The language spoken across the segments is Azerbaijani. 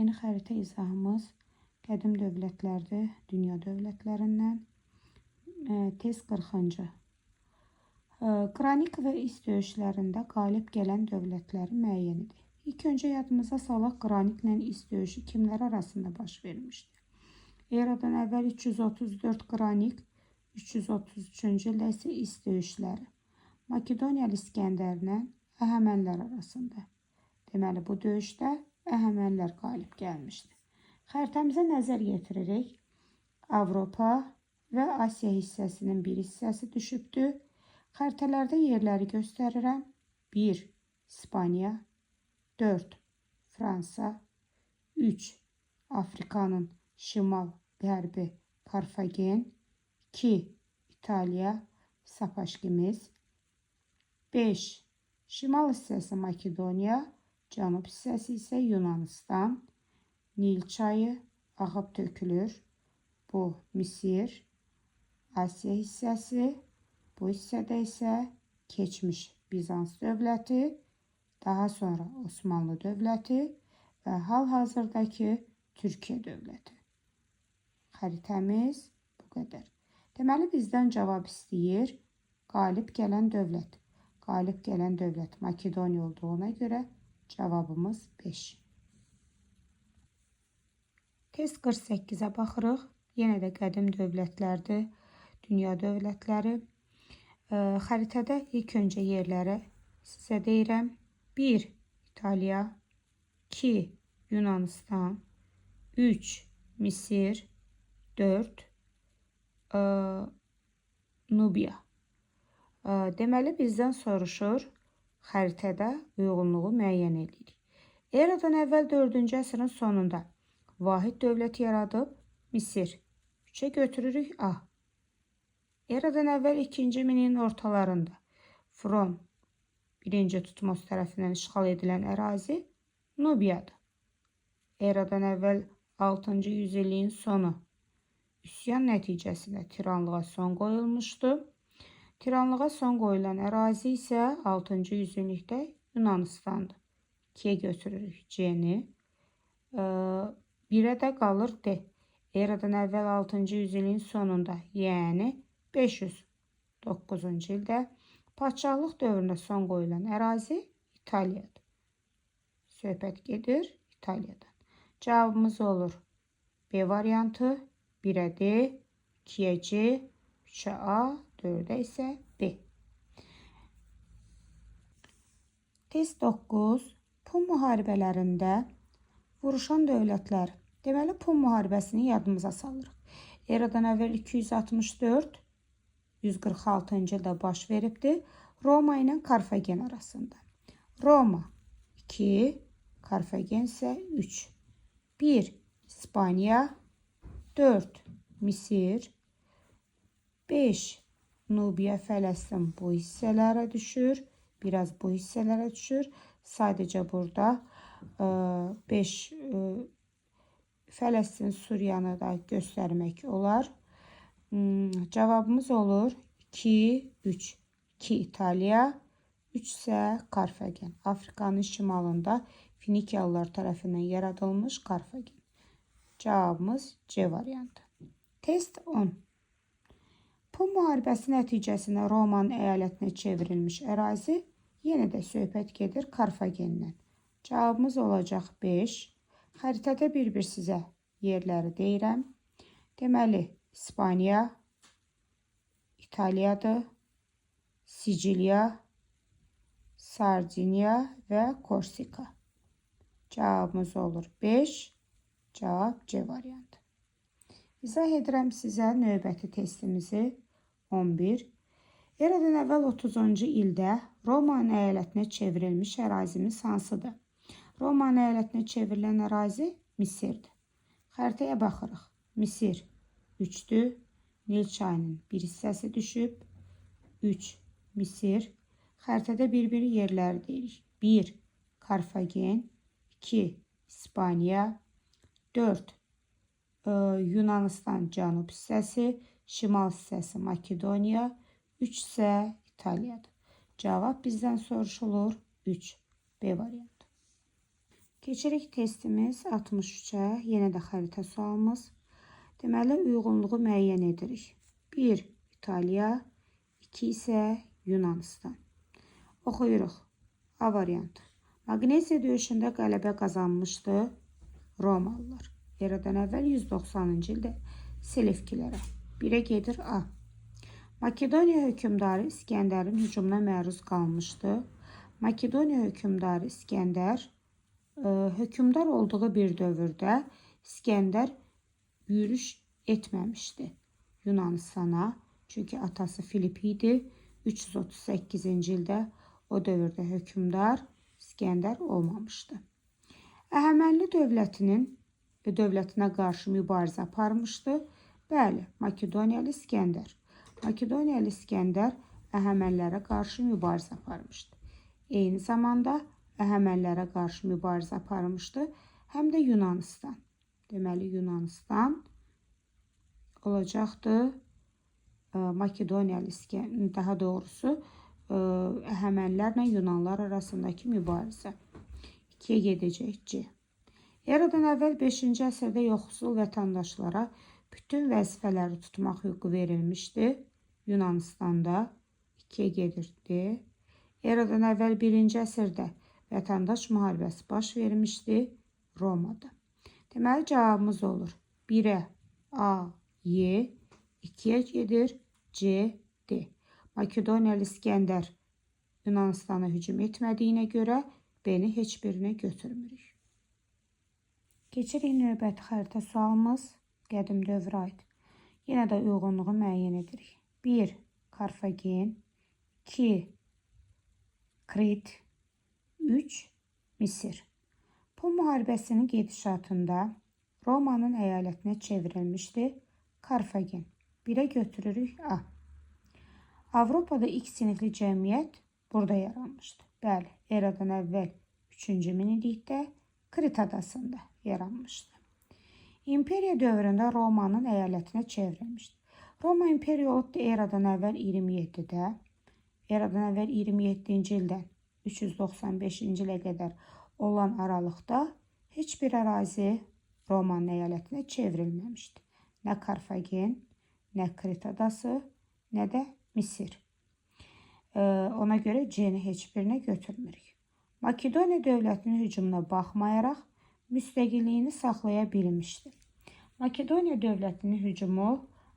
Yeni xəritə izahımız qədim dövlətlərdir, dünya dövlətlərindən. Test 40-cı. Kronik və iz döyüşlərində qalib gələn dövlətləri müəyyən edin. İlk öncə yadımıza salaq, qraniklə iz döyüşü kimlər arasında baş vermişdi? Eradan əvvəl 334 qranik, 333-cü ildə isə iz döyüşləri. Makedoniyalı İskəndərlə Əhəmənlər arasında. Deməli, bu döyüşdə Əhəmənlər qalib gəlmişdi. Xəritəmizə nəzər yetiririk. Avropa və Asiya hissəsinin bir hissəsi düşübdür. Xəritələrdə yerləri göstərirəm. 1. İspaniya, 4. Fransa, 3. Afrikanın şimal-qərbi Karfagen, 2. İtaliya, Sapaşkimiz, 5. Şimal hissəsi Makedoniya, cənub hissəsi isə Yunanistan, Nil çayı axıb tökülür. Bu Misir, Asiya hissəsi, bu hissədə isə keçmiş Bizans dövləti, daha sonra Osmanlı dövləti və hal-hazırdakı Türkiyə dövləti. Xəritəmiz bu qədər. Deməli, bizdən cavab istəyir qalib gələn dövlət. Qalib gələn dövlət Makedoniya olduğuna görə cavabımız 5. Test 48-ə baxırıq. Yenə də qədim dövlətlərdir, dünya dövlətləri. Xəritədə ilk öncə yerləri sizə deyirəm. 1. İtaliya, 2. Yunanistan, 3. Misir, 4. Nubiya. Deməli, bizdən soruşur, xəritədə uyğunluğu müəyyən edirik. Eradan əvvəl 4-cü əsrin sonunda vahid dövlət yaradıb Misir. 3-ə götürürük A. Eradan əvvəl 2-ci minin ortalarında Fron 1-ci Tutmos tərəfindən işğal edilən ərazi Nubiyadır. Eradan əvvəl 6-cı yüzilliyin sonu üsyan nəticəsində tiranlığa son qoyulmuşdu. Tiranlığa son qoyulan ərazi isə 6-cı yüzillikdə Yunanistandır. 2-yə götürürük C-ni. 1-ə də qalır D. Eradan əvvəl 6-cı yüzilliyin sonunda, yəni 509-cu ildə padşahlıq dövründə son qoyulan ərazi İtaliyadır. Söhbət gedir İtaliyadan. Cavabımız olur B variantı, 1-ə D, 2-yə C, 3-ə A, 4-ə isə B. Test 9. Pun müharibələrində vuruşan dövlətlər. Deməli, Pun müharibəsini yadımıza salırıq. Eradan əvvəl 264, 146-cı ildə baş veribdir. Roma ilə Karfagen arasında. Roma 2, Karfagen isə 3. 1. İspaniya, 4. Misir, 5. Nubiya, Fələstin bu hissələrə düşür. Biraz bu hissələrə düşür. Sadəcə burada 5 Fələstin, Suriyanı da göstərmək olar. Cavabımız olur 2, 3. 2 İtaliya, 3 isə Karfagen. Afrikanın şimalında Finikiyalılar tərəfindən yaradılmış Karfagen. Cavabımız C variantı. Test 10. Pun müharibəsi nəticəsində Romanın əyalətinə çevrilmiş ərazi yenə də söhbət gedir Karfagendən. Cavabımız olacaq 5. Xəritədə bir-bir sizə yerləri deyirəm. Deməli, İspaniya, İtaliyadır, Siciliya, Sardiniya və Korsika. Cavabımız olur 5. Cavab C variantı. İzah edirəm sizə növbəti testimizi 11. Eradan əvvəl 30-cu ildə Romanın əyalətinə çevrilmiş ərazimiz hansıdır? Romanın əyalətinə çevrilən ərazi Misirdir. Xəritəyə baxırıq. Misir 3-dür. Nil çayının bir hissəsi düşüb. 3. Misir. Xəritədə bir-bir yerləri deyirik. 1. Karfagen, 2. İspaniya, 4. Yunanistan cənub hissəsi, şimal hissəsi Makedoniya, 3 isə İtaliyadır. Cavab bizdən soruşulur 3. B variantı. Keçirik testimiz 63-ə. Yenə də xəritə sualımız. Deməli, uyğunluğu müəyyən edirik. 1. İtaliya, 2 isə Yunanistan. Oxuyuruq. A variantı. Maqneziya döyüşündə qələbə qazanmışdı Romalılar. Eradan əvvəl 190-cı ildə Selevkilərə. 1-ə gedir A. Makedoniya hökmdarı İskəndərin hücumuna məruz qalmışdı. Makedoniya hökmdarı İskəndər hökmdar olduğu bir dövrdə İskəndər yürüş etməmişdi Yunanistana. Çünki atası Filip idi. 338-ci ildə o dövrdə hökmdar İskəndər olmamışdı. Əhəmənli dövlətinə qarşı mübarizə aparmışdı. Bəli, Makedoniyalı İskəndər. Makedoniyalı İskəndər Əhəmənlərə qarşı mübarizə aparmışdı. Eyni zamanda Əhəmənlərə qarşı mübarizə aparmışdı. Həm də Yunanistan. Deməli, Yunanistan olacaqdı. Makedoniyalı İskəndər, daha doğrusu Əhəmənlərlə Yunanlar arasındakı mübarizə. 2-yə gedəcək C. Eradan əvvəl 5-ci əsrdə yoxsul vətəndaşlara bütün vəzifələri tutmaq hüququ verilmişdi. Yunanistanda 2-yə gedirdi. Eradan əvvəl 1-ci əsrdə vətəndaş müharibəsi baş vermişdi Romada. Deməli, cavabımız olur. 1-ə A, Y, 2-yə gedir C, D. Makedoniyalı İskəndər Yunanistana hücum etmədiyinə görə B-ni heç birinə götürmürük. Keçirik növbəti xəritə sualımız qədim dövrə aid. Yenə də uyğunluğu müəyyən edirik. 1. Karfagen, 2. Krit, 3. Misir. Pun müharibəsinin gedişatında Romanın əyalətinə çevrilmişdi Karfagen. 1-ə götürürük A. Avropada ilk sinifli cəmiyyət burada yaranmışdı. Bəli, eradan əvvəl 3-cü minillikdə Krit adasında yaranmışdı. İmperiya dövründə Romanın əyalətinə çevrilmişdi. Roma imperiyalı eradan əvvəl 27-də, eradan əvvəl 27-ci ildən 395-ci ilə qədər olan aralıqda heç bir ərazi Romanın əyalətinə çevrilməmişdi. Nə Karfagen, nə Krit adası, nə də Misir. Ona görə C-ni heç birinə götürmürük. Makedoniya dövlətinin hücumuna baxmayaraq müstəqilliyini saxlaya bilmişdi. Makedoniya dövlətinin hücumu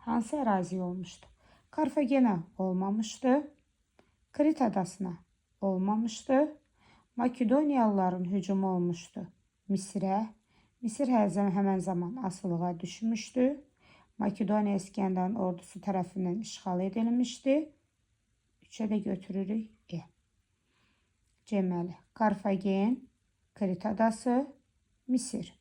hansı əraziyə olmuşdu? Karfagenə olmamışdı. Krit adasına olmamışdı. Makedoniyalıların hücumu olmuşdu Misirə. Misir həmən zaman asılığa düşmüşdü. Makedoniya İskəndərin ordusu tərəfindən işğal edilmişdi. 3-ə də götürürük E. Deməli, Karfagen, Krit adası, Misir.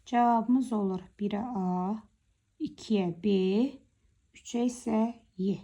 Cavabımız olur 1-ə A, 2-yə B, 3-ə isə Y.